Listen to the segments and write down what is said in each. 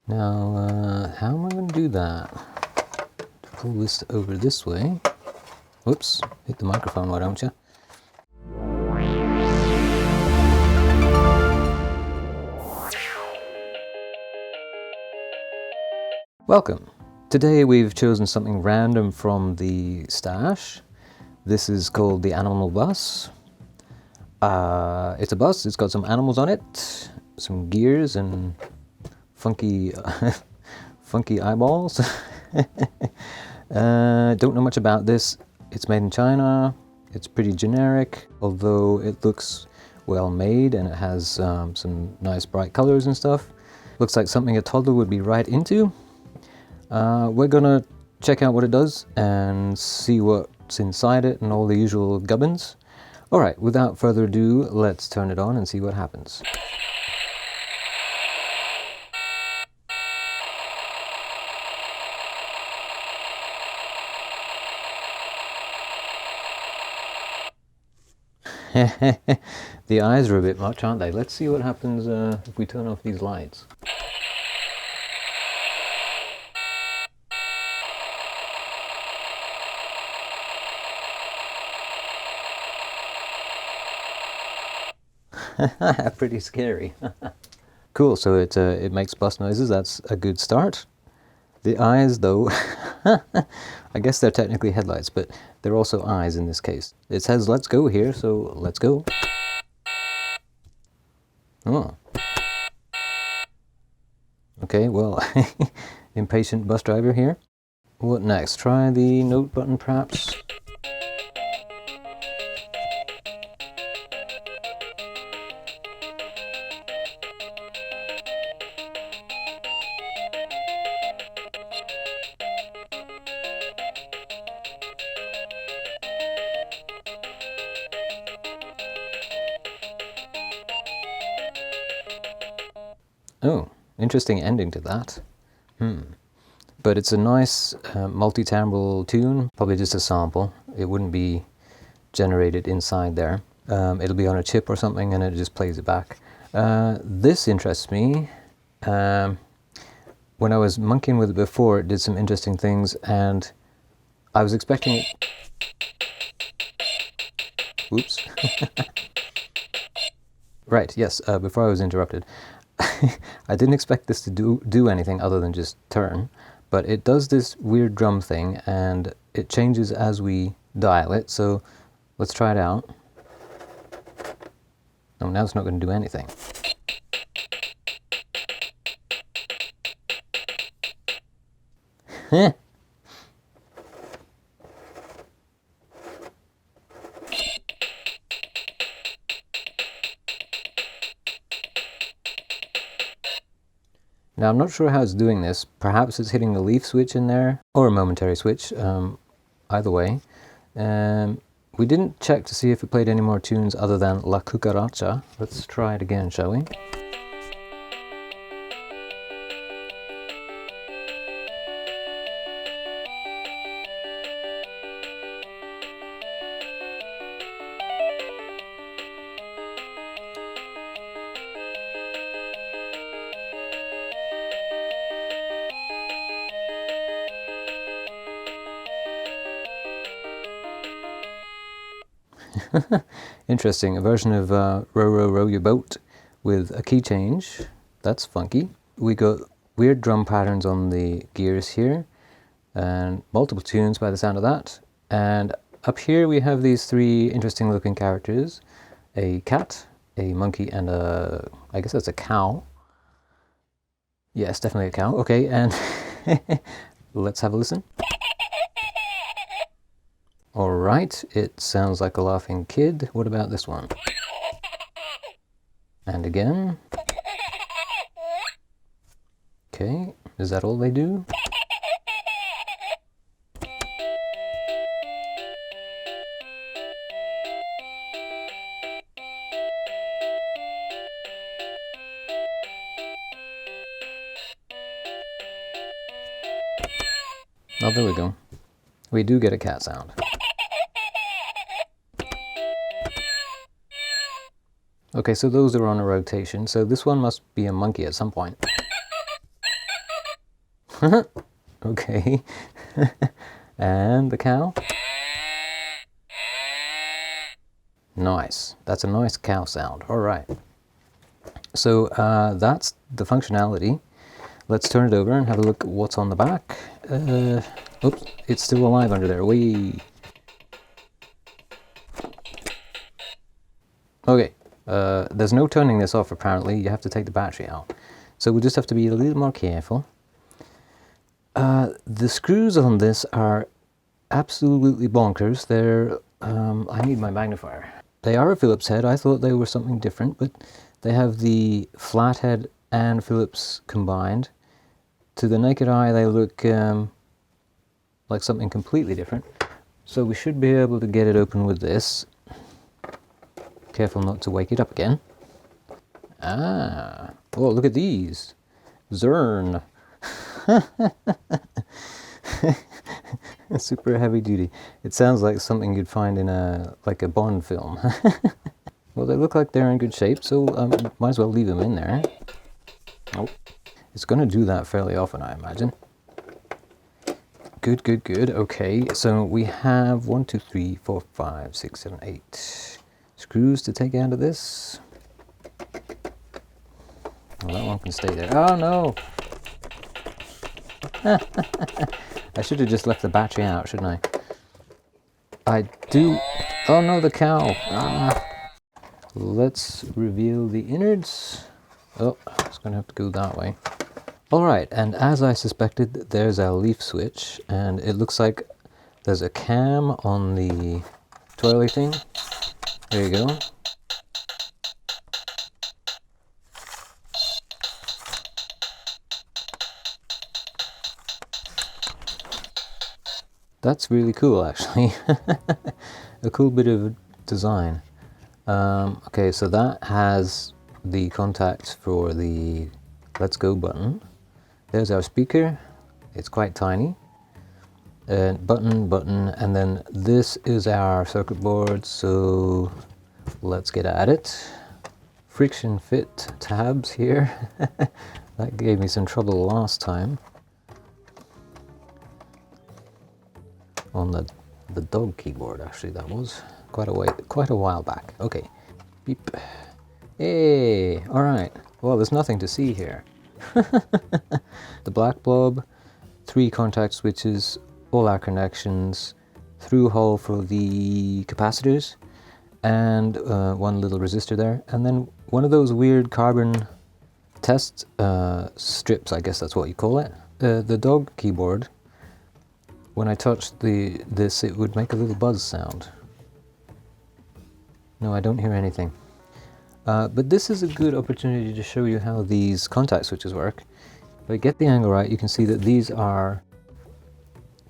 Now, how am I going to do that? Pull this over this way. Whoops, hit the microphone, why don't you? Welcome. Today we've chosen something random from the stash. This is called the animal bus. It's a bus, it's got some animals on it, some gears and funky funky eyeballs. Don't know much about this. It's made in China. It's pretty generic, although it looks well made and it has some nice bright colors and stuff. Looks like something a toddler would be right into. We're gonna check out what it does and see what's inside it and all the usual gubbins. Alright, without further ado, let's turn it on and see what happens. The eyes are a bit much, aren't they? Let's see what happens if we turn off these lights. Pretty scary. Cool, so it makes bus noises. That's a good start. The eyes, though, I guess they're technically headlights, but they're also eyes in this case. It says let's go here, so let's go. Oh. Okay, well, impatient bus driver here. What next? Try the note button, perhaps? Oh, interesting ending to that. But it's a nice multi-timbral tune, probably just a sample. It wouldn't be generated inside there. It'll be on a chip or something and it just plays it back. This interests me. When I was monkeying with it before, it did some interesting things and I was expecting it... Oops. Right, yes, before I was interrupted. I didn't expect this to do anything other than just turn, but it does this weird drum thing and it changes as we dial it, so let's try it out. Oh, now it's not going to do anything. Heh. Now I'm not sure how it's doing this. Perhaps it's hitting the leaf switch in there, or a momentary switch, either way. We didn't check to see if it played any more tunes other than La Cucaracha. Let's try it again, shall we? Interesting, a version of Row Row Row Your Boat with a key change. That's funky. We got weird drum patterns on the gears here and multiple tunes by the sound of that. And up here we have these three interesting looking characters. A cat, a monkey, and I guess that's a cow. Yes, definitely a cow. Okay, and let's have a listen. Alright, it sounds like a laughing kid. What about this one? And again. Okay, is that all they do? Oh, there we go. We do get a cat sound. Okay, so those are on a rotation, so this one must be a monkey at some point. Okay. And the cow. Nice. That's a nice cow sound. All right. So that's the functionality. Let's turn it over and have a look at what's on the back. Oops, it's still alive under there. Whee! Okay, there's no turning this off apparently. You have to take the battery out. So we'll just have to be a little more careful. The screws on this are absolutely bonkers. They're, I need my magnifier. They are a Phillips head. I thought they were something different, but they have the flathead and Phillips combined. To the naked eye, they look like something completely different. So we should be able to get it open with this. Careful not to wake it up again. Ah, oh, look at these. Zern. Super heavy duty. It sounds like something you'd find in a Bond film. Well, they look like they're in good shape, so might as well leave them in there. Oh. It's going to do that fairly often, I imagine. Good, good, good. Okay, so we have 1, 2, 3, 4, 5, 6, 7, 8 screws to take out of this. Well, that one can stay there. Oh, no! I should have just left the battery out, shouldn't I? I do... Oh, no, the cow! Ah. Let's reveal the innards. Oh, it's going to have to go that way. Alright, and as I suspected, there's our leaf switch, and it looks like there's a cam on the twirly thing. There you go. That's really cool, actually. A cool bit of design. Okay, so that has the contacts for the Let's Go button. There's our speaker. It's quite tiny. Button, button, and then this is our circuit board, so let's get at it. Friction fit tabs here. That gave me some trouble last time. On the dog keyboard, actually, that was quite a while back. Okay, beep. Hey, all right. Well, there's nothing to see here. The black blob, 3 contact switches, all our connections, through hole for the capacitors, and 1 little resistor there, and then one of those weird carbon test strips, I guess that's what you call it. The dog keyboard, when I touched this, it would make a little buzz sound. No, I don't hear anything. But this is a good opportunity to show you how these contact switches work. If I get the angle right, you can see that these are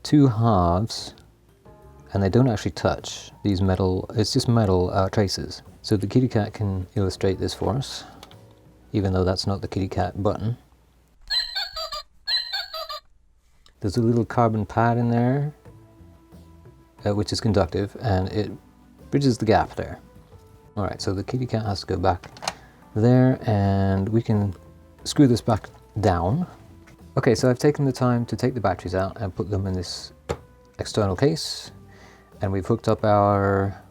2 halves, and they don't actually touch. These metal, it's just metal traces. So the kitty cat can illustrate this for us, even though that's not the kitty cat button. There's a little carbon pad in there, which is conductive, and it bridges the gap there. Alright, so the kitty cat has to go back there, and we can screw this back down. Okay, so I've taken the time to take the batteries out and put them in this external case, and we've hooked up our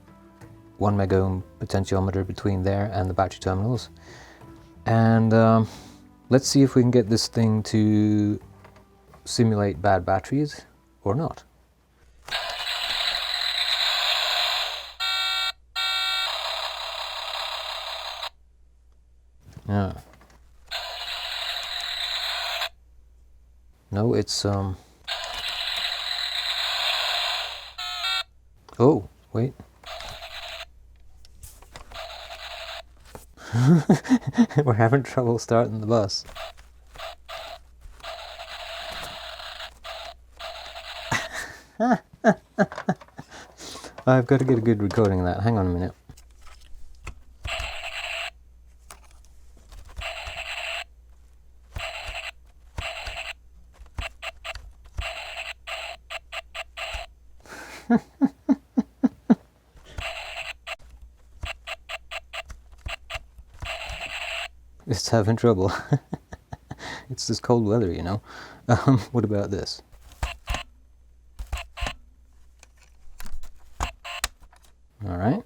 1 megohm potentiometer between there and the battery terminals. And let's see if we can get this thing to simulate bad batteries or not. Yeah. No, it's oh, wait. We're having trouble starting the bus. I've got to get a good recording of that. Hang on a minute. It's having trouble. It's this cold weather, you know. What about this? All right.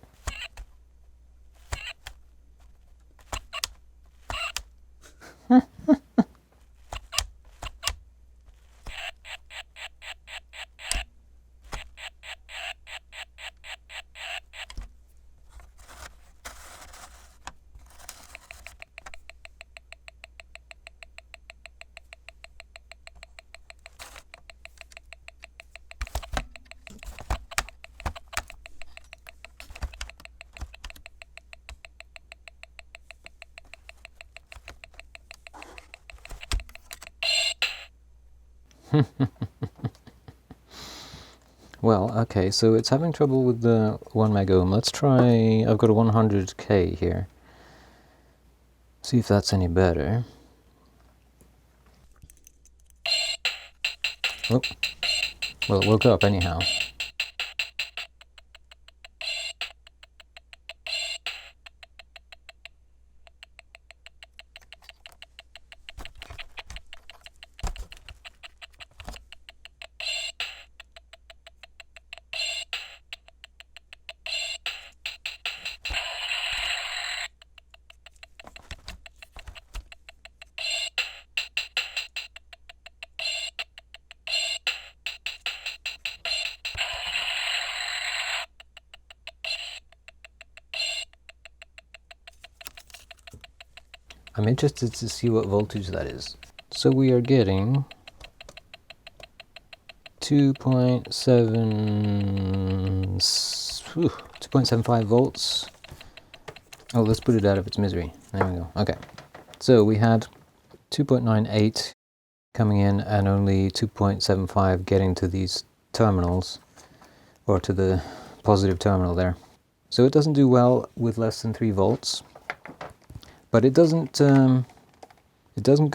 Well, okay, so it's having trouble with the 1 meg ohm. Let's try, I've got a 100k here. See if that's any better. Oh, well, it woke up anyhow. I'm interested to see what voltage that is. So we are getting 2.75 volts. Oh, let's put it out of its misery. There we go. Okay. So we had 2.98 coming in and only 2.75 getting to these terminals, or to the positive terminal there. So it doesn't do well with less than 3 volts, but it doesn't go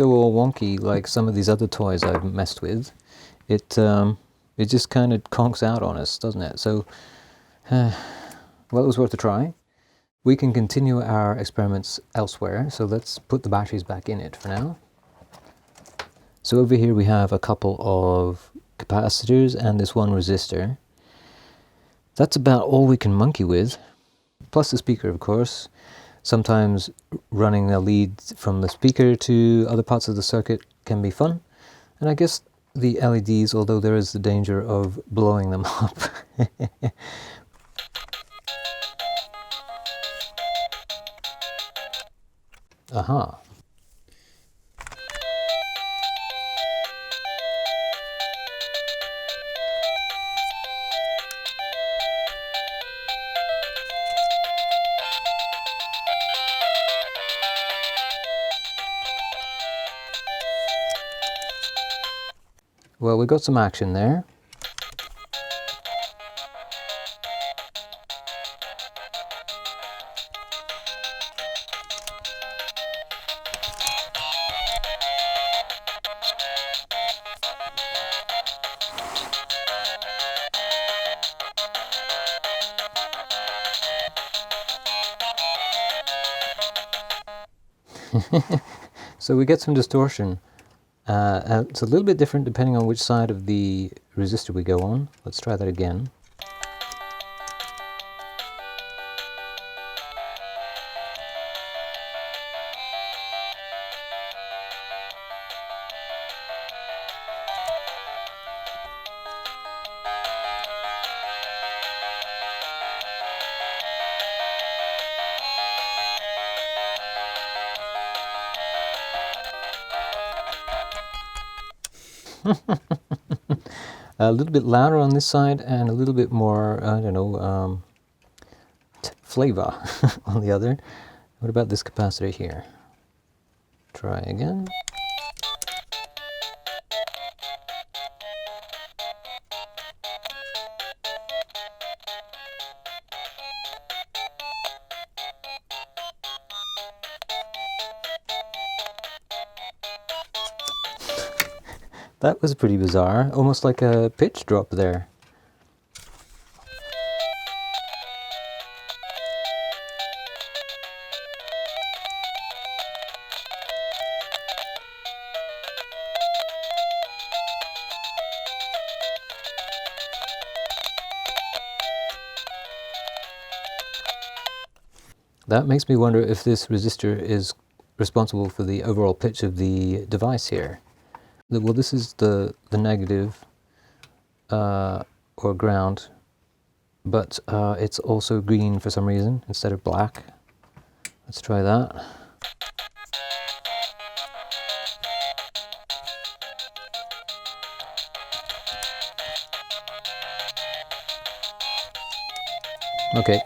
all wonky like some of these other toys I've messed with. It just kind of conks out on us, doesn't it? So, well, it was worth a try. We can continue our experiments elsewhere, so let's put the batteries back in it for now. So over here we have a couple of capacitors and this one resistor. That's about all we can monkey with, plus the speaker, of course. Sometimes running a lead from the speaker to other parts of the circuit can be fun. And I guess the LEDs, although there is the danger of blowing them up. Aha. Well, we got some action there. So we get some distortion. It's a little bit different depending on which side of the resistor we go on. Let's try that again. A little bit louder on this side and a little bit more, I don't know, flavor on the other. What about this capacitor here? Try again. That was pretty bizarre, almost like a pitch drop there. That makes me wonder if this resistor is responsible for the overall pitch of the device here. Well, this is the negative, or ground, but it's also green for some reason instead of black. Let's try that. Okay.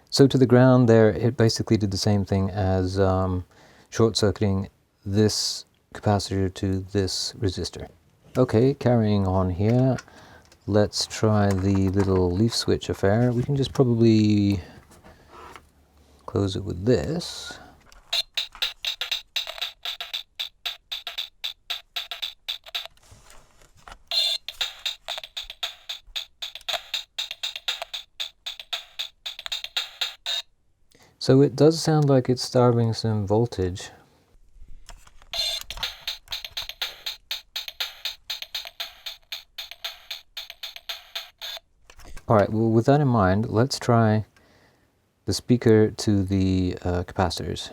So to the ground there, it basically did the same thing as short-circuiting this capacitor to this resistor. Okay, carrying on here, let's try the little leaf switch affair. We can just probably close it with this. So it does sound like it's starving some voltage. Alright, well with that in mind, let's try the speaker to the capacitors.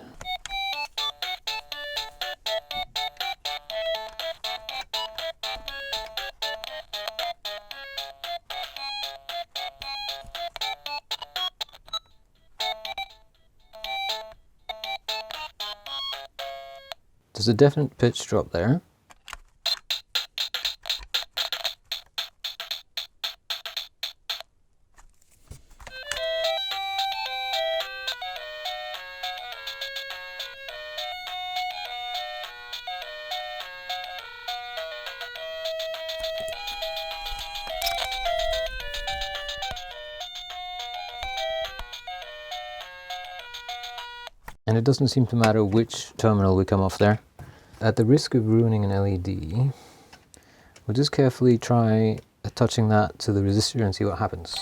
There's a definite pitch drop there. And it doesn't seem to matter which terminal we come off there. At the risk of ruining an LED, we'll just carefully try touching that to the resistor and see what happens.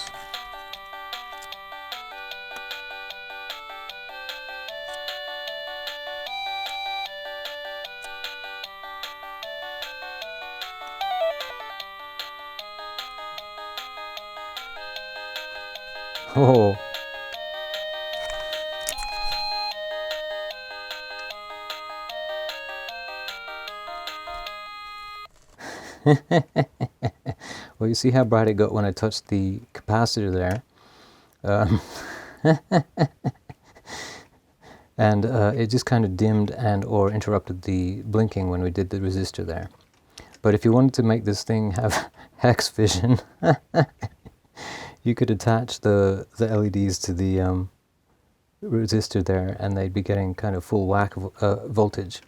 Oh! Well, you see how bright it got when I touched the capacitor there. And it just kind of dimmed and or interrupted the blinking when we did the resistor there. But if you wanted to make this thing have hex vision, you could attach the LEDs to the resistor there and they'd be getting kind of full whack of voltage.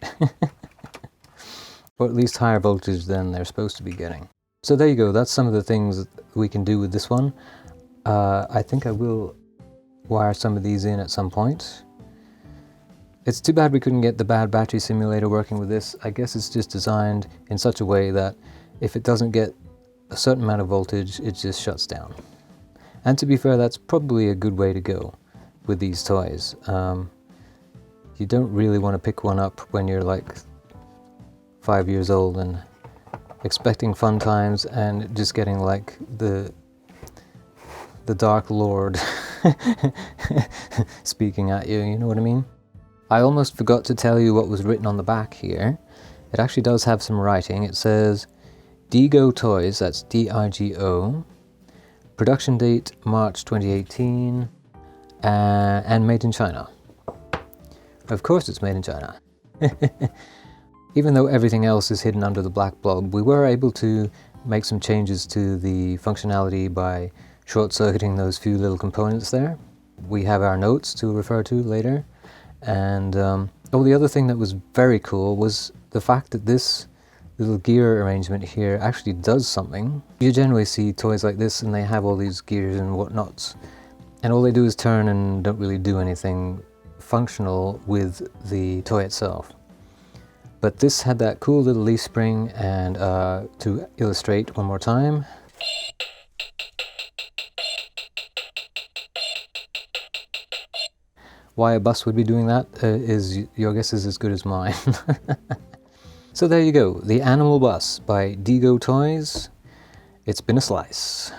Or at least higher voltage than they're supposed to be getting. So there you go, that's some of the things we can do with this one. I think I will wire some of these in at some point. It's too bad we couldn't get the bad battery simulator working with this. I guess it's just designed in such a way that if it doesn't get a certain amount of voltage, it just shuts down. And to be fair, that's probably a good way to go with these toys. You don't really want to pick one up when you're like 5 years old and expecting fun times and just getting like the Dark Lord speaking at you, you know what I mean? I almost forgot to tell you what was written on the back here. It actually does have some writing. It says Digo Toys, that's D-I-G-O, production date March 2018, and made in China. Of course it's made in China. Even though everything else is hidden under the black blob, we were able to make some changes to the functionality by short-circuiting those few little components there. We have our notes to refer to later. And the other thing that was very cool was the fact that this little gear arrangement here actually does something. You generally see toys like this and they have all these gears and whatnots, and all they do is turn and don't really do anything functional with the toy itself. But this had that cool little leaf spring, and to illustrate one more time, Why a bus would be doing that is your guess is as good as mine. So there you go, the Animal Bus by Digo Toys. It's been a slice.